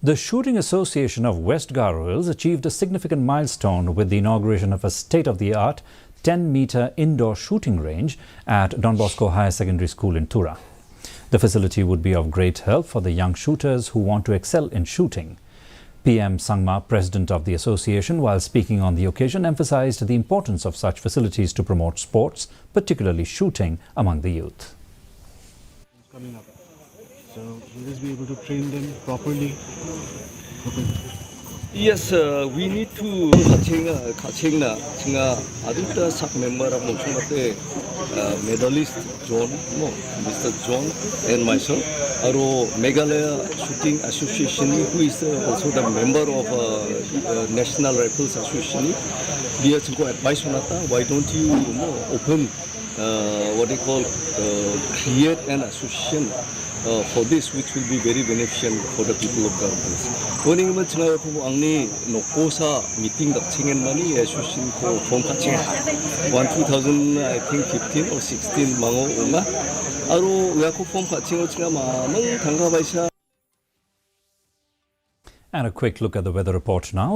The Shooting Association of West Garo Hills achieved a significant milestone with the inauguration of a state-of-the-art 10-meter indoor shooting range at Bosco Higher Secondary School in Tura. The facility would be of great help for the young shooters who want to excel in shooting. PM Sangma, president of the association, while speaking on the occasion, emphasized the importance of such facilities to promote sports, particularly shooting, among the youth. Coming up. So will this be able to train them properly? Yes, we need to katching adulta sub member of medalist John, Mr. John and myself. Aro Meghalaya Shooting Association, who is also the member of National Rifles Association. We are to go advice on that. Why don't you open what they call create an association for this, which will be very beneficial for the people of governments. When you mention Angni no Kosa meeting the Chingen money association for form catching 2000 I think 15 or 16 mango unga. Aro we are form catching And a quick look at the weather report now.